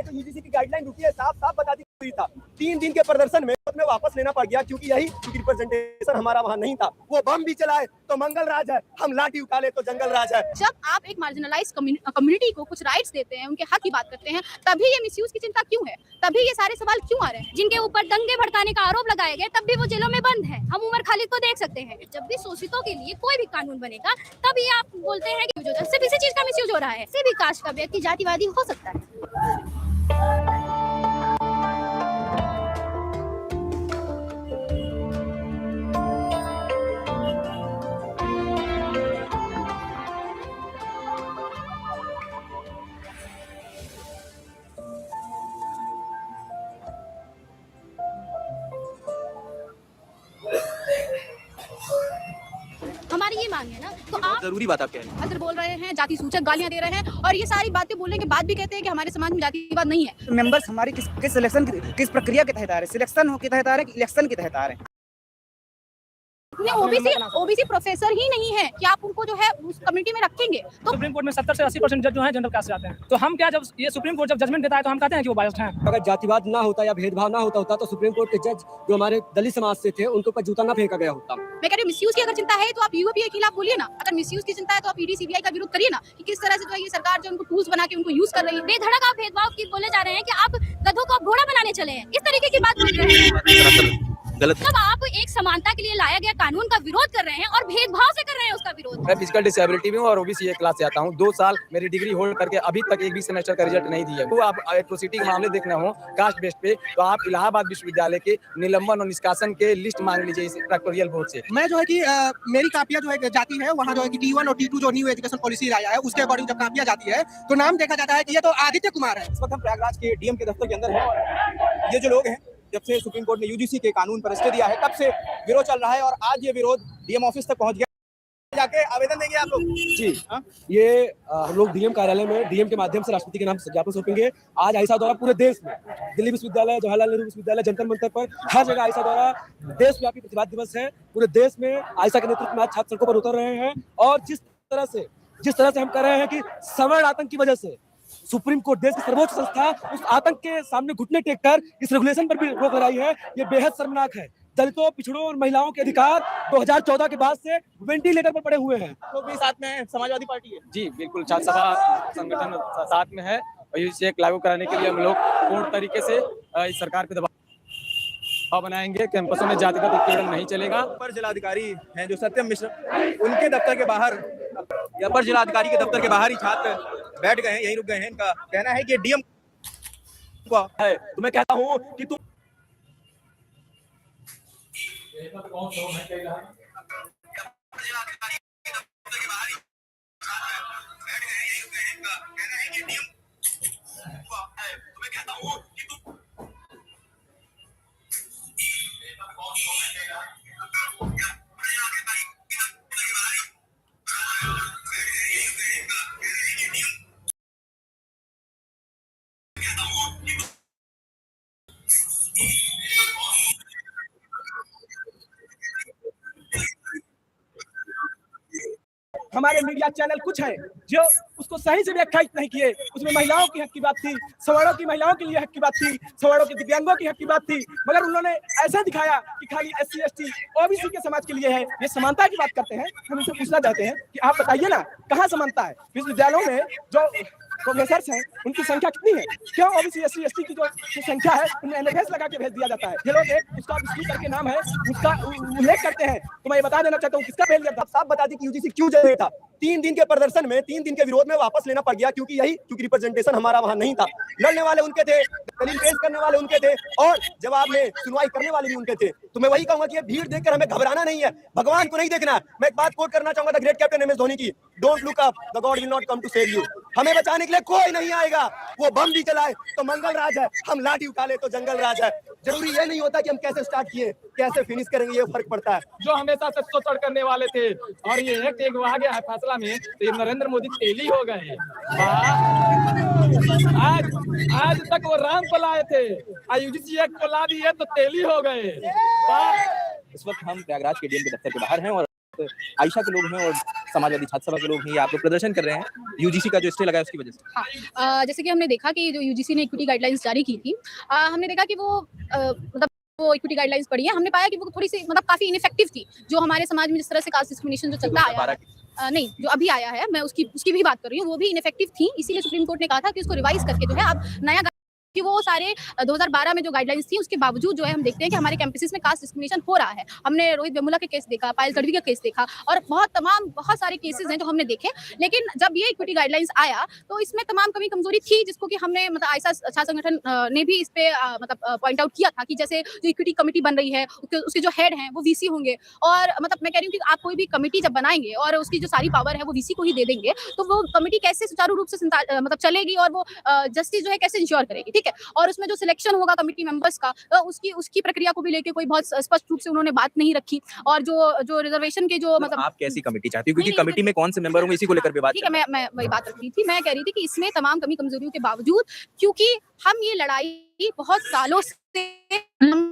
तो यूजीसी की गाइडलाइन रुकी है, साफ साफ बता दी हुई था। 3 दिन के प्रदर्शन में हमें वापस लेना पड़ गया क्योंकि रिप्रेजेंटेशन हमारा वहाँ नहीं था। वो बम भी चलाए तो मंगल राज है, हम लाठी उठाले तो जंगल राज है। जब आप एक मार्जिनलाइज कम्युनिटी को कुछ राइट्स देते हैं, उनके हक की बात करते हैं, तभी ये मिसयूज की चिंता क्यों है? तभी ये सारे सवाल क्यों आ रहे हैं? जिनके ऊपर दंगे भड़काने का आरोप लगाए गए तब भी वो जेलों में बंद है। हम उमर खालिद को देख सकते हैं। जब भी शोषितों के लिए कोई भी कानून बनेगा तभी आप बोलते हैं कि सिर्फ इसी चीज का मिसयूज हो रहा है। किसी भी कास्ट का व्यक्ति जातिवादी हो सकता है। हमारी ये मांग है ना, तो आप जरूरी बात आप कह रहे हैं। अगर बोल रहे हैं, जाति सूचक गालियां दे रहे हैं और ये सारी बातें बोलने के बाद भी कहते हैं कि हमारे समाज में जातिवाद नहीं है। मेंबर्स हमारी किस सिलेक्शन किस प्रक्रिया के तहत आ रहे हैं? सिलेक्शन के तहत आ रहे हैं कि इलेक्शन के तहत आ रहे हैं? ओबीसी प्रोफेसर ही नहीं है कि आप उनको जो है उस कमेटी में रखेंगे। तो सुप्रीम कोर्ट में 70 से 80% जज जो हैं जनरल कास्ट से आते हैं, तो हम क्या, जब ये सुप्रीम कोर्ट जब जजमेंट देता है तो हम कहते हैं कि वो बायस्ड हैं। अगर जातिवाद ना होता या भेदभाव ना होता तो सुप्रीम कोर्ट के जज जो हमारे दलित समाज से थे उनके ऊपर जूता ना फेंका गया होता। मैं कह रही हूँ, मिसयूज की अगर चिंता है तो आप यूपीए के खिलाफ बोलिए ना। अगर मिसयूज की चिंता है तो आप ईडी सीबीआई का विरोध करिए ना कि किस तरह से जो है ये सरकार जो उनको टूल्स बना के उनको यूज कर रही है। बेधड़क आप भेदभाव की बोले जा रहे हैं कि आप गधों को घोड़ा बनाने चले हैं, इस तरीके की बात बोल रहे हैं। गलत। तब आप एक समानता के लिए लाया गया कानून का विरोध कर रहे हैं और भेदभाव से कर रहे हैं उसका विरोध। मैं फिजिकल डिसेबिलिटी में हूँ और ओबीसी क्लास से आता हूँ। 2 साल मेरी डिग्री होल्ड करके अभी तक एक भी सेमेस्टर का रिजल्ट नहीं दिया। तो आप एट्रोसिटी के मामले देखना हो कास्ट बेस पे तो आप इलाहाबाद विश्वविद्यालय के निलंबन और निष्कासन के लिस्ट मांग लीजिए इस फैक्टोरियल बोर्ड से। मैं जो है कि मेरी कापियां जो है जाती है वहाँ जो है कि T1 और T2 जो न्यू एजुकेशन पॉलिसी लाया है उसके अकॉर्डिंग जब कापियां जाती है तो नाम देखा जाता है कि ये तो आदित्य कुमार है। इस वक्त हम प्रयागराज के डीएम के दफ्तर के अंदर हैं और ये जो लोग हैं, जब से सुप्रीम कोर्ट ने यूजीसी के कानून पर स्टे दिया है तब से विरोध चल रहा है और आज ये विरोध डीएम ऑफिस तक पहुंच गया। जाके आवेदन देंगे आप लोग? जी हाँ, ये हम लोग डीएम कार्यालय में डीएम के माध्यम से राष्ट्रपति के नाम ज्ञापन सौंपेंगे। आज आइसा द्वारा पूरे देश में दिल्ली विश्वविद्यालय, जवाहरलाल नेहरू विश्वविद्यालय, जंतर मंतर पर हर जगह आइसा द्वारा देशव्यापी प्रतिवाद दिवस है। पूरे देश में आइसा के नेतृत्व में आज छात्र सड़कों पर उतर रहे हैं और जिस तरह से हम कह रहे हैं कि सवर्ण आतंक की वजह से सुप्रीम कोर्ट देश की सर्वोच्च संस्था उस आतंक के सामने घुटने टेककर इस रेगुलेशन पर भी रोक लगाई है, ये बेहद शर्मनाक है। दलितों, पिछड़ों और महिलाओं के अधिकार 2014 के बाद से वेंटिलेटर पर पड़े हुए हैं। लोग भी साथ में हैं, समाजवादी पार्टी है। जी बिल्कुल, छात्र सभा संगठन साथ में है और इसे लागू कराने के लिए हम लोग पूर्ण तरीके से इस सरकार पे दबाव बनाएंगे। कैंपसों में जातिगत उत्पीड़न नहीं चलेगा। अपर जिलाधिकारी हैं जो सत्यम मिश्र, उनके दफ्तर के बाहर, अपर जिलाधिकारी के दफ्तर के बाहर ही छात्र बैठ गए हैं, यहीं रुक गए हैं। इनका कहना है कि डीएम है, तो मैं कहता हूं कि तुम हमारे मीडिया चैनल कुछ है जो उसको सही से व्याख्यायित नहीं किए। उसमें महिलाओं की हक की बात थी, सवर्णों की महिलाओं के लिए हक की बात थी, सवर्णों के दिव्यांगों की हक की बात थी, मगर उन्होंने ऐसा दिखाया कि खाली SC ST ओबीसी के समाज के लिए है। ये समानता की बात करते हैं। हम इनसे पूछना चाहते हैं कि आप बताइए ना, कहाँ समानता है? विश्वविद्यालयों में जो प्रोफेसर्स हैं उनकी संख्या कितनी है? क्यों ओबीसी SC ST की जो संख्या है उन्हें NFS लगा के भेज दिया जाता है? ये लोग एक उसका विष्णु करके नाम है, उसका उल्लेख करते हैं। तो मैं ये बता देना चाहता हूँ किसका भेज दिया था। साफ बता दी कि यूजीसी क्यों जरूरी था। 3 दिन के प्रदर्शन में 3 दिन के विरोध में वापस लेना पड़ गया क्योंकि रिप्रेजेंटेशन हमारा वहां नहीं था। लड़ने वाले उनके थे, दलील पेश करने वाले उनके थे और जवाब में सुनवाई करने वाले भी उनके थे। तो मैं वही कहूंगा कि ये भीड़ देखकर हमें घबराना नहीं है, भगवान को नहीं देखना। मैं एक बात कोट करना चाहूंगा the great captain MS Dhoni की, don't look up, the god will not come to save you. हमें बचाने के लिए कोई नहीं आएगा। वो बम भी चलाए तो मंगल राज है, हम लाठी उठा ले तो जंगल राज है। जरूरी ये नहीं होता कि हम कैसे स्टार्ट किए, कैसे फिनिश करेंगे, ये फर्क पड़ता है। जो हमेशा से शोषण करने वाले थे और ये एक आ गया है फैसला में, तो ये नरेंद्र मोदी तेली हो गए। आज तक वो राम को लाए थे, यूजीसी एक्ट को ला दिए तो तेली हो गए। इस वक्त हम प्रयागराज के डीएम के दफ्तर के बाहर हैं और आयशा के लोग हैं और समाजवादी छात्र सभा के लोग हैं, ये आप लोग प्रदर्शन कर रहे हैं यूजीसी का जो स्टे लगा है उसकी वजह से। हाँ, जैसे कि हमने देखा कि जो यूजीसी ने इक्विटी गाइडलाइंस जारी की थी, हमने देखा कि वो मतलब वो इक्विटी गाइडलाइंस पढ़ी है, हमने पाया कि वो थोड़ी सी मतलब काफी इनफेक्टिव थी। जो हमारे समाज में जिस तरह से कास्ट डिस्क्रिमिनेशन जो चलता आया है, नहीं जो अभी आया है, मैं उसकी भी बात कर रही हूँ, वो भी इनफेक्टिव थी। इसीलिए सुप्रीम कोर्ट ने कहा था कि उसको रिवाइज करके जो है अब नया कि वो सारे 2012 में जो गाइडलाइंस थी उसके बावजूद जो है हम देखते हैं कि हमारे कैंपसेस में कास्ट डिस्क्रिमिनेशन हो रहा है। हमने रोहित वेमुला के केस देखा, पायल तड़वी का केस देखा और बहुत सारे केसेस हैं जो हमने देखे। लेकिन जब ये इक्विटी गाइडलाइंस आया तो इसमें तमाम कमी कमजोरी थी, जिसको कि हमने मतलब आयशा छात्र संगठन ने भी इस पे मतलब पॉइंट आउट किया था कि जैसे जो इक्विटी कमेटी बन रही है उसके जो हेड हैं वो वीसी होंगे। और मतलब मैं कह रही हूँ कि आप कोई भी कमेटी जब बनाएंगे और उसकी जो सारी पावर है वो वीसी को ही दे देंगे तो वो कमेटी कैसे सुचारू रूप से मतलब चलेगी और वो जस्टिस जो है कैसे इंश्योर करेगी, ठीक है। और उसमें जो सिलेक्शन होगा कमेटी मेंबर्स का, उसकी प्रक्रिया को भी लेके कोई बहुत स्पष्ट रूप से उन्होंने बात नहीं रखी। और जो रिजर्वेशन के जो मतलब आप कैसी कमेटी चाहती हो, क्योंकि कमेटी में कौन से मेंबर होंगे इसी को लेकर भी बात। ठीक है, मैं वही बात रख रही थी। मैं कह रही थी कि इसमें तमाम कमी कमजोरियों के बावजूद, क्योंकि हम ये लड़ाई बहुत सालों से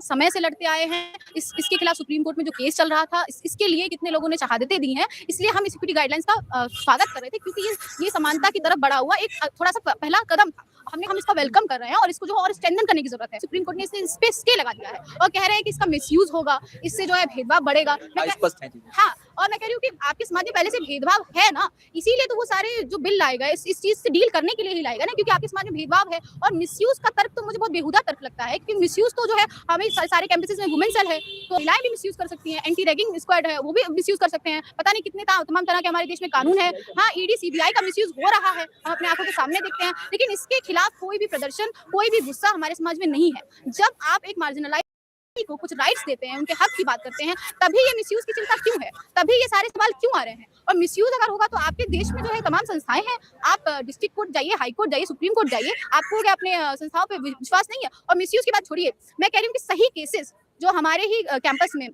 समय से लड़ते आए हैं, इसके खिलाफ सुप्रीम कोर्ट में जो केस चल रहा था, इसके लिए कितने लोगों ने शहादतें दी हैं, इसलिए हम इस इक्विटी गाइडलाइंस का स्वागत कर रहे थे, क्योंकि ये समानता की तरफ बढ़ा हुआ एक थोड़ा सा पहला कदम था। हम इसका वेलकम कर रहे हैं और इसको जो और स्ट्रेंथन करने की जरूरत है। सुप्रीम कोर्ट ने इस पे स्टे लगा दिया है और कह रहे हैं कि इसका मिसयूज होगा, इससे जो है भेदभाव बढ़ेगा। हाँ, और मैं कह रही हूँ कि आपके समाज में पहले से भेदभाव है ना, इसीलिए तो वो सारे जो बिल लाएगा इस चीज से डील करने के लिए ही लाएगा ना, क्योंकि आपके समाज में भेदभाव है। और मिसयूज का तर्क तो मुझे बहुत बेहुदा तर्क लगता है, क्योंकि मिसयूज तो जो है हमें सारे कैंपसेस में वुमेन सेल है तो महिलाएं भी मिसयूज कर सकती हैं, एंटी रैगिंग स्क्वाड है वो भी मिसयूज कर सकते हैं, पता नहीं कितने तमाम तरह के हमारे देश में कानून है। हाँ, ईडी सीबीआई का मिसयूज हो रहा है, हम अपने आंखों के सामने देखते हैं, लेकिन इसके खिलाफ कोई भी प्रदर्शन, कोई भी गुस्सा हमारे समाज में नहीं है। जब आप एक मार्जिनलाइज को कुछ राइट्स देते हैं, उनके हक की बात करते हैं, तभी ये मिसयूज की चिंता क्यों है, तभी ये सारे सवाल क्यों आ रहे हैं। और मिसयूज अगर होगा तो आपके देश में जो है तमाम संस्थाएं हैं, आप डिस्ट्रिक्ट कोर्ट जाइए, हाई कोर्ट जाइए, सुप्रीम कोर्ट जाइए, आपको क्या अपने संस्थाओं पे विश्वास नहीं है। और मिसयूज की बात छोड़िए, मैं कह रही हूँ कि सही केसेस जो हमारे ही कैंपस में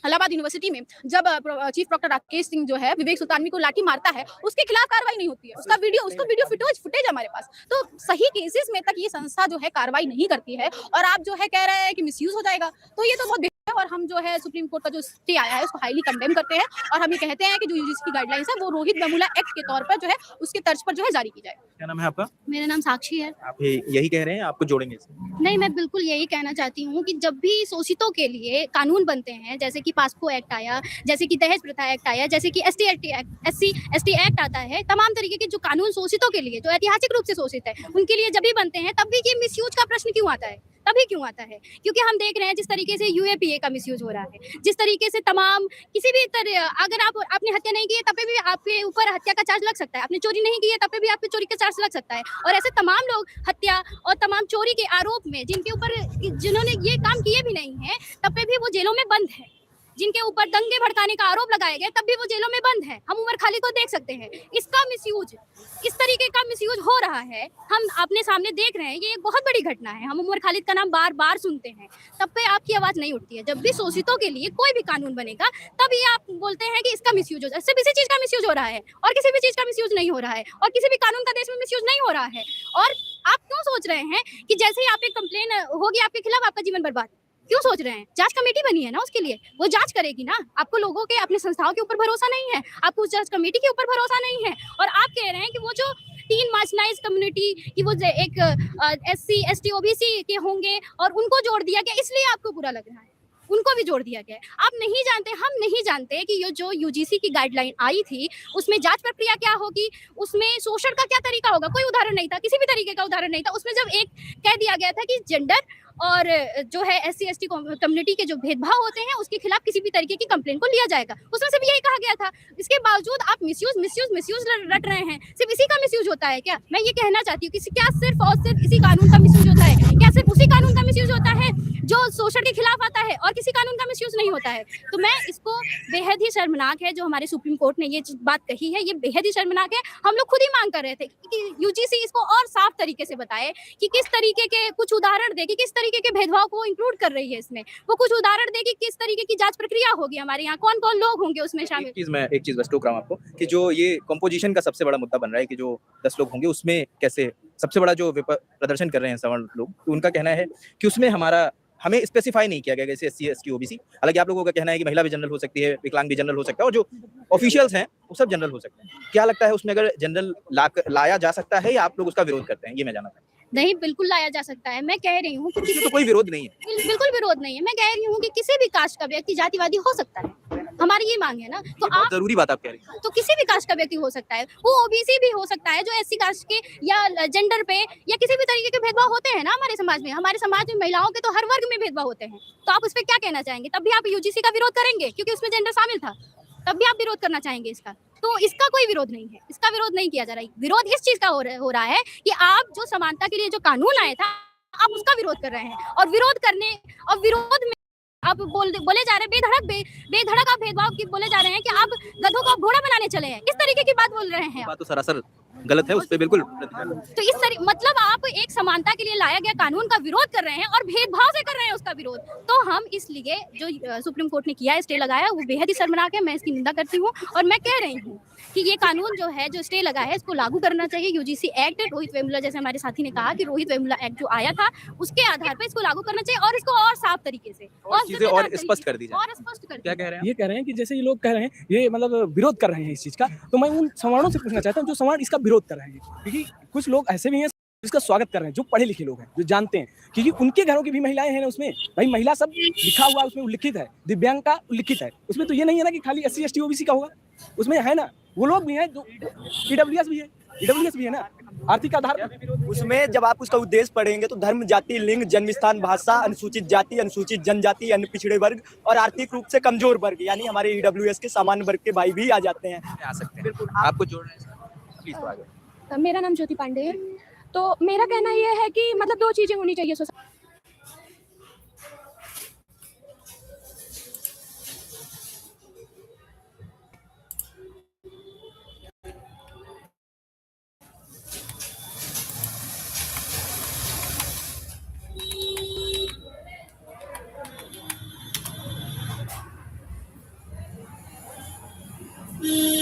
इलाहाबाद यूनिवर्सिटी में जब चीफ डॉक्टर राकेश सिंह जो है विवेक सुल्तानवी को लाठी मारता है, उसके खिलाफ कार्रवाई नहीं होती है, उसका वीडियो फुटेज हमारे पास। तो सही केसेस में तक ये संस्था जो है कार्रवाई नहीं करती है और आप जो है कह रहे हैं कि मिसयूज हो जाएगा, तो ये तो बहुत और हम जो है सुप्रीम कोर्ट का जो स्टे आया है उसको हाईली कंडेम करते हैं और हम ये कहते हैं कि जो यूजीसी की गाइडलाइंस है वो रोहित वेमुला एक्ट के तौर पर जो है उसके तर्ज पर जो है जारी की जाए। क्या नाम है आपका? मेरा नाम साक्षी है। आप यही कह रहे हैं, आपको जोड़ेंगे इसमें? नहीं, मैं बिल्कुल यही कहना चाहती हूँ कि जब भी शोषितों के लिए कानून बनते हैं, जैसे कि पास्को एक्ट आया, जैसे कि दहेज प्रथा एक्ट आया, जैसे कि एससी एसटी एक्ट आता है, तमाम तरीके के जो कानून शोषितों के लिए जो ऐतिहासिक रूप से शोषित है उनके लिए जब भी बनते हैं, तब भी ये मिसयूज का प्रश्न क्यों आता है? तभी क्यों आता है क्योंकि हम देख रहे हैं जिस तरीके से यूएपीए का मिसयूज हो रहा है, जिस तरीके से तमाम किसी भी तरह, अगर आपने हत्या नहीं की है तब भी आपके ऊपर हत्या का चार्ज लग सकता है, आपने चोरी नहीं की है तब भी आपके चोरी का चार्ज लग सकता है। और ऐसे तमाम लोग हत्या और तमाम चोरी के आरोप में जिन्होंने ये काम किए भी नहीं है तब भी वो जेलों में बंद है, जिनके ऊपर दंगे भड़काने का आरोप लगाए गए तब भी वो जेलों में बंद है। हम उमर खालिद को देख सकते हैं, इसका मिसयूज, इस तरीके का मिसयूज हो रहा है, हम अपने सामने देख रहे हैं। ये एक बहुत बड़ी घटना है, हम उमर खालिद का नाम बार बार सुनते हैं, तब पे आपकी आवाज नहीं उठती है। जब भी शोषितों के लिए कोई भी कानून बनेगा तब ये आप बोलते हैं कि इसका मिसयूज हो जाए। सिर्फ इसी चीज का मिसयूज हो रहा है और किसी भी चीज का मिसयूज नहीं हो रहा है और किसी भी कानून का देश में मिसयूज नहीं हो रहा है। और आप क्यों सोच रहे हैं कि जैसे ही आप एक कंप्लेन होगी आपके खिलाफ आपका जीवन बर्बाद, क्यों सोच रहे हैं? जांच कमेटी बनी है ना उसके लिए, वो जांच करेगी ना। आपको लोगों के अपने संस्थाओं के ऊपर भरोसा नहीं है, आपको उस जांच कमेटी के ऊपर भरोसा नहीं है और आप कह रहे हैं कि वो जो 3 मार्जिनाइज्ड कम्युनिटी की वो एक एससी एसटी ओबीसी के होंगे और उनको जोड़ दिया गया, इसलिए आपको बुरा लग रहा है, उनको भी जोड़ दिया गया है। आप नहीं जानते, हम नहीं जानते कि ये जो यूजीसी की गाइडलाइन आई थी उसमें जांच प्रक्रिया क्या होगी, उसमें शोषण का क्या तरीका होगा। कोई उदाहरण नहीं था, किसी भी तरीके का उदाहरण नहीं था। उसमें जब एक कह दिया गया था कि जेंडर और जो है एससी एसटी कम्युनिटी के जो भेदभाव होते हैं उसके खिलाफ किसी भी तरीके की कंप्लेन को लिया जाएगा, उसमें से भी यही कहा गया था। इसके बावजूद आप मिसयूज रट रहे हैं। सिर्फ इसी का मिसयूज होता है क्या? मैं ये कहना चाहती हूँ कि क्या सिर्फ और सिर्फ इसी कानून का मिसयूज होता है? क्या सिर्फ उसी कानून का मिसयूज होता है जो शोषण के खिलाफ आता है और किसी कानून का मिसयूज नहीं होता है? तो मैं इसको बेहद ही शर्मनाक है जो हमारे सुप्रीम कोर्ट ने ये बात कही है, ये बेहद ही शर्मनाक है। हम लोग खुद ही मांग कर रहे थे कि यूजीसी इसको और साफ तरीके से बताए कि किस तरीके के कुछ उदाहरण दे कि किस तरीके के भेदभाव को इंक्लूड कर रही है इसमें, वो कुछ उदाहरण दे कि किस तरीके की जांच प्रक्रिया होगी, हमारे यहाँ कौन कौन लोग होंगे उसमें शामिल। एक चीज बस टोक रहा हूँ आपको कि जो ये कंपोजिशन का सबसे बड़ा मुद्दा बन रहा है कि जो 10 लोग होंगे उसमें कैसे सबसे बड़ा जो प्रदर्शन कर रहे हैं सवर्ण लोग, तो उनका कहना है कि उसमें हमारा हमें स्पेसिफाई नहीं किया गया जैसे SC ST OBC। हालांकि आप लोगों का कहना है कि महिला भी जनरल हो सकती है, विकलांग भी जनरल हो सकता है, और जो ऑफिशियल्स हैं वो सब जनरल हो सकते हैं। क्या लगता है उसमें अगर जनरल लाया जा सकता है या आप लोग उसका विरोध करते हैं, ये मैं जानना चाहता हूं। नहीं, बिल्कुल लाया जा सकता है। मैं कह रही हूँ कि इसमें तो कोई विरोध नहीं है। बिल्कुल विरोध नहीं है। मैं कह रही हूँ कि किसी भी कास्ट का व्यक्ति जातिवादी हो सकता है, हमारी ये मांग है ना। तो बहुत जरूरी बात आप कह रही हैं। तो किसी भी कास्ट का व्यक्ति हो सकता है, वो ओबीसी भी हो सकता है, जो SC कास्ट के या जेंडर पे या किसी भी तरीके के भेदभाव होते हैं ना हमारे समाज में। हमारे समाज में महिलाओं के तो हर वर्ग में भेदभाव होते हैं। तो आप उस पर क्या कहना चाहेंगे? तब भी आप UGC का विरोध करेंगे क्योंकि उसमें जेंडर शामिल था, तब भी आप विरोध करना चाहेंगे इसका। तो इसका कोई विरोध नहीं है, इसका विरोध नहीं किया जा रहा है। विरोध इस चीज का हो रहा है कि आप जो समानता के लिए जो कानून आया था, आप उसका विरोध कर रहे हैं। और विरोध में आप बोले जा रहे हैं बेधड़क आप भेदभाव की बोले जा रहे हैं कि आप गधों को आप घोड़ा बनाने चले हैं। किस तरीके की बात बोल रहे हैं आप? बात तो सरासर गलत है, उस पर बिल्कुल। तो इस मतलब आप एक समानता के लिए लाया गया कानून का विरोध कर रहे हैं और भेदभाव से कर रहे हैं उसका विरोध। तो हम इसलिए जो सुप्रीम कोर्ट ने किया है, स्टे लगाया, वो बेहद ही शर्मनाक है। मैं इसकी निंदा करती हूँ और मैं कह रही हूँ कि ये कानून जो है, जो स्टे लगा है, इसको लागू करना चाहिए। UGC एक्ट, रोहित वेमुला जैसे हमारे साथी ने कहा कि रोहित वेमुला एक्ट जो आया था उसके आधार पर इसको लागू करना चाहिए और इसको और साफ तरीके से चीजें और स्पष्ट कर दी जाए। और स्पष्ट कर क्या कह रहे हैं? ये कह रहे हैं कि जैसे ये लोग कह रहे हैं, ये मतलब विरोध कर रहे हैं इस चीज का, तो मैं उन सवर्णों से पूछना चाहता हूँ जो सवर्ण इसका विरोध कर रहे हैं, क्योंकि कुछ लोग ऐसे भी हैं इसका स्वागत कर रहे हैं, जो पढ़े लिखे लोग हैं, जो जानते हैं, क्योंकि उनके घरों की भी महिलाएं हैं ना उसमें। भाई महिला सब लिखा हुआ उसमें उल्लिखित है, दिव्यांग का उल्लिखित है उसमें। तो ये नहीं है ना कि खाली SC ST OBC का होगा, उसमें है ना वो लोग भी हैं, जो EWS भी है ना, आर्थिक आधार पर। उसमें जब आप उसका उद्देश्य पढ़ेंगे तो धर्म, जाति, लिंग, जन्म स्थान, भाषा, अनुसूचित जाति, अनुसूचित जनजाति, अन्य पिछड़े वर्ग और आर्थिक रूप से कमजोर वर्ग, यानी हमारे EWS के सामान्य वर्ग के भाई भी आ जाते हैं। आ सकते हैं। आपको जोड़ना है प्लीज तो आगे। मेरा नाम ज्योति पांडे है। तो मेरा कहना यह है कि मतलब दो चीजें होनी चाहिए सोसाइटी Mm-hmm.